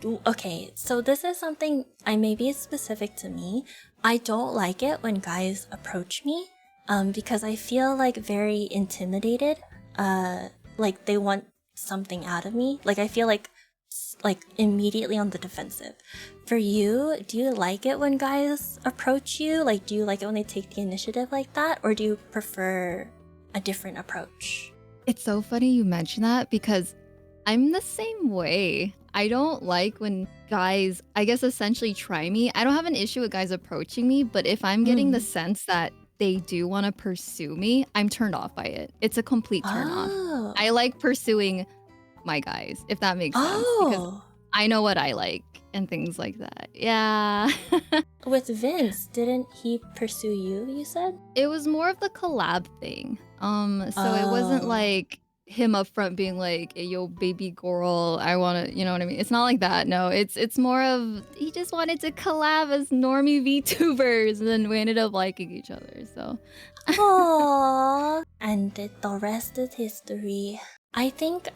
Okay, so this is something I maybe it's specific to me. I don't like it when guys approach me, because I feel like very intimidated. Like they want something out of me. Like I feel like immediately on the defensive. For you, do you like it when guys approach you? Like, do you like it when they take the initiative like that, or do you prefer a different approach? It's so funny you mention that because I'm the same way. I don't like when guys, I guess, essentially try me. I don't have an issue with guys approaching me, but if I'm getting the sense that they do want to pursue me, I'm turned off by it. It's a complete turn off. Oh. I like pursuing my guys, if that makes sense, because I know what I like and things like that. Yeah. With Vince, didn't he pursue you, you said? It was more of the collab thing. So it wasn't like him up front being like, hey, yo, baby girl, I want to, you know what I mean? It's not like that. No, it's more of he just wanted to collab as normie VTubers, and then we ended up liking each other. So, aww. And the rest is history. I think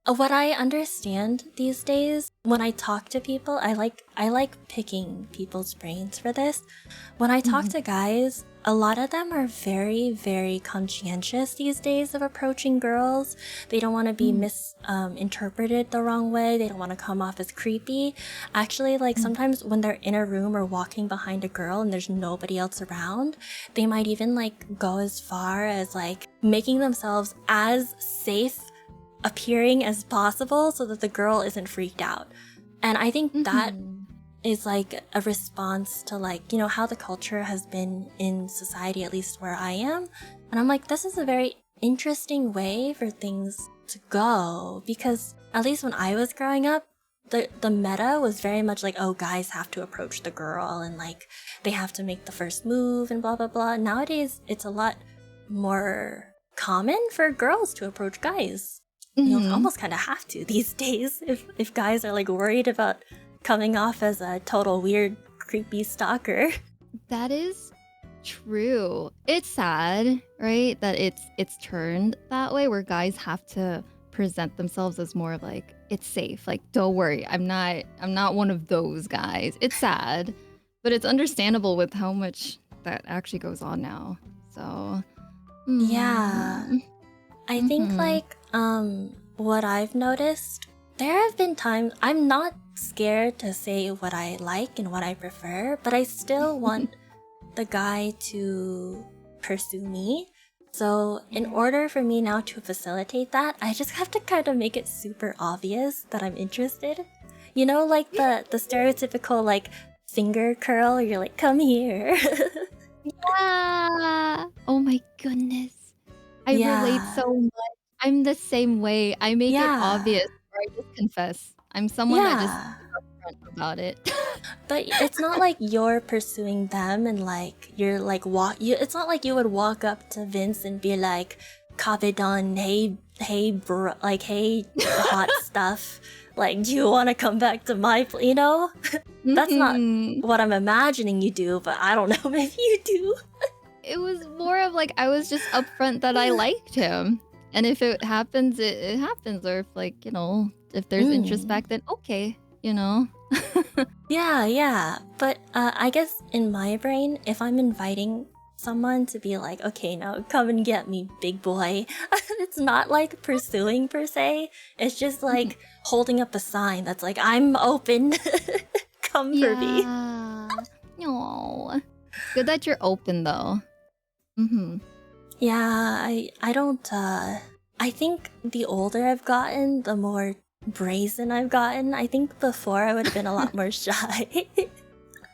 what I understand these days when I talk to people, I like picking people's brains for this. When I talk to guys, a lot of them are very, very conscientious these days of approaching girls. They don't want to be misinterpreted the wrong way. They don't want to come off as creepy. Actually, like sometimes when they're in a room or walking behind a girl and there's nobody else around, they might even like go as far as like making themselves as safe appearing as possible so that the girl isn't freaked out. And I think that is like a response to like, you know, how the culture has been in society, at least where I am. And I'm like, this is a very interesting way for things to go, because at least when I was growing up, the meta was very much like, oh, guys have to approach the girl and like they have to make the first move and blah blah blah. Nowadays it's a lot more common for girls to approach guys. You know, almost kind of have to these days if guys are like worried about coming off as a total weird, creepy stalker. That is true. It's sad, right? That it's turned that way, where guys have to present themselves as more of like, it's safe. Like, don't worry, I'm not one of those guys. It's sad, but it's understandable with how much that actually goes on now. So, yeah, I think like what I've noticed, there have been times I'm not scared to say what I like and what I prefer, but I still want the guy to pursue me. So in order for me now to facilitate that, I just have to kind of make it super obvious that I'm interested. You know, like the stereotypical like finger curl, you're like, come here. Yeah. Oh my goodness. I relate so much. I'm the same way. I make it obvious, or I just confess. I'm someone that just upfront about it. But it's not like you're pursuing them and like you're like it's not like you would walk up to Vince and be like, Kabedon, hey bro, like hey hot stuff, like do you want to come back to my you know? That's not what I'm imagining you do, but I don't know, maybe you do. It was more of like I was just upfront that I liked him. And if it happens, it happens. Or if like, you know, if there's interest back then, okay, you know. Yeah. But I guess in my brain, if I'm inviting someone to be like, okay, now come and get me, big boy. It's not like pursuing per se. It's just like holding up a sign that's like, I'm open. Come for me. No. Good that you're open though. Yeah, I don't I think the older I've gotten, the more brazen I've gotten. I think before I would have been a lot more shy.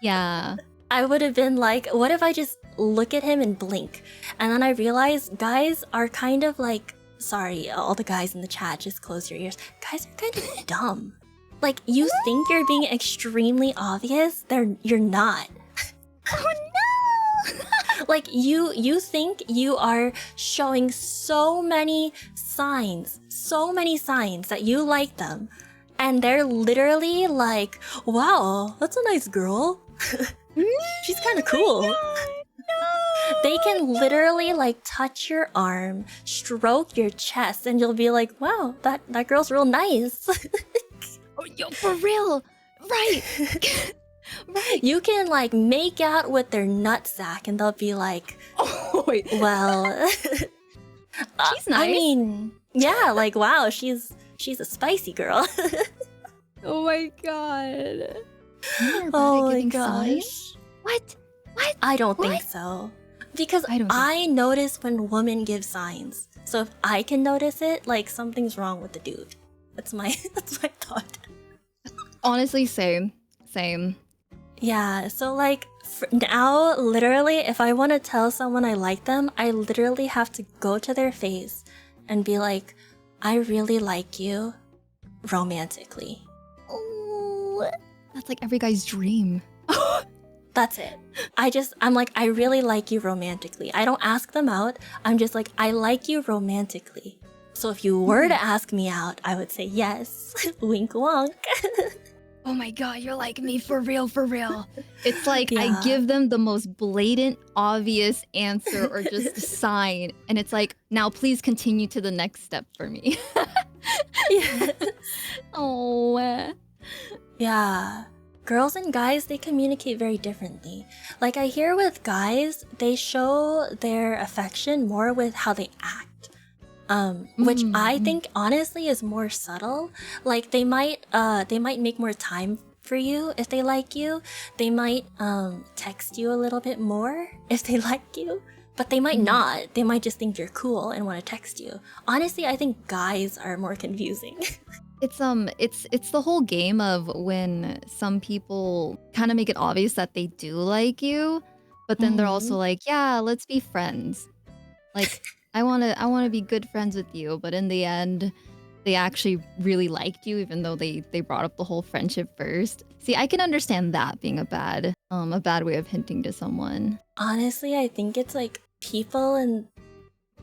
Yeah. I would have been like, what if I just look at him and blink? And then I realized guys are kind of like, sorry, all the guys in the chat, just close your ears. Guys are kind of dumb. Like, you think you're being extremely obvious, you're not. Oh no! Like, you think you are showing so many signs that you like them, and they're literally like, wow, that's a nice girl. She's kind of cool. No. They can literally like touch your arm, stroke your chest, and you'll be like, wow, that girl's real nice. Oh, yo, for real. Right. Right. You can like make out with their nutsack and they'll be like, Oh, wait. well, She's nice. I mean, yeah, like wow, she's a spicy girl. Oh my god. Men are bad Oh at my giving gosh. signs? What? What? I don't think What? so. Because I don't think I notice when women give signs. So if I can notice it, like something's wrong with the dude. That's my thought. Honestly, same. Same. Yeah, so like now, literally, if I want to tell someone I like them, I literally have to go to their face and be like, I really like you romantically. Oh, that's like every guy's dream. That's it. I'm like, I really like you romantically. I don't ask them out. I'm just like, I like you romantically. So if you were to ask me out, I would say yes. Wink wonk. Oh my god, you're like me for real, for real. It's like Yeah. I give them the most blatant, obvious answer or just a sign. And it's like, now please continue to the next step for me. Yes. Oh. Yeah. Girls and guys, they communicate very differently. Like I hear with guys, they show their affection more with how they act. Which I think honestly is more subtle. Like they might make more time for you if they like you. They might text you a little bit more if they like you. But they might not. They might just think you're cool and want to text you. Honestly, I think guys are more confusing. It's the whole game of when some people kind of make it obvious that they do like you, but then they're also like, yeah, let's be friends. Like I want to be good friends with you, but in the end they actually really liked you even though they brought up the whole friendship first. See, I can understand that being a bad way of hinting to someone. Honestly, I think it's like people in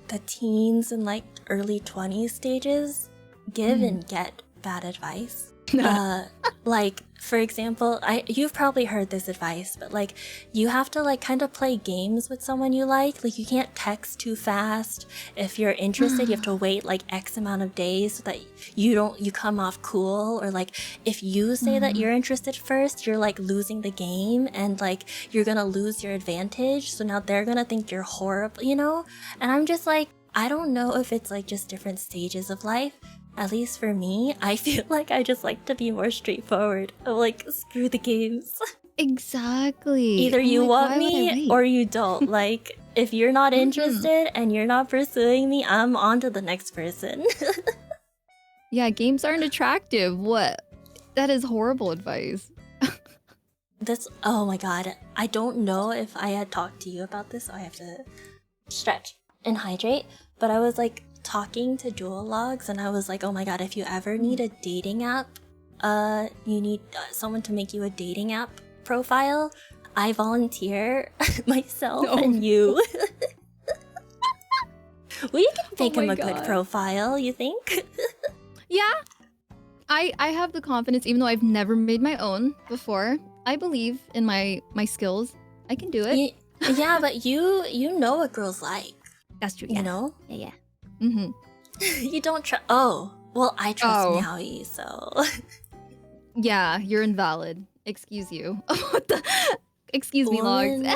the teens and like early 20s stages give and get bad advice. Like for example, you've probably heard this advice, but like you have to like kind of play games with someone you like you can't text too fast. If you're interested, you have to wait like X amount of days so that you come off cool, or like if you say that you're interested first, you're like losing the game and like you're gonna lose your advantage, so now they're gonna think you're horrible, you know? And I'm just like, I don't know if it's like just different stages of life. At least for me, I feel like I just like to be more straightforward. I'm like, screw the games. Exactly. Either you like, want why would I me wait? or you don't. Like, if you're not interested and you're not pursuing me, I'm on to the next person. Yeah, games aren't attractive. What? That is horrible advice. Oh my god. I don't know if I had talked to you about this, so I have to stretch and hydrate. But I was like talking to Dual Logs and I was like, oh my god, if you ever need a dating app, you need someone to make you a dating app profile, I volunteer myself and you. We can make him a good profile, you think? Yeah. I have the confidence, even though I've never made my own before. I believe in my skills. I can do it. Yeah, but you know what girls like. That's true. You know? Yeah. Mm-hmm. You don't trust. Oh, well, I trust Meowie, so. Yeah, you're invalid. Excuse you. What the? Excuse me, Logs.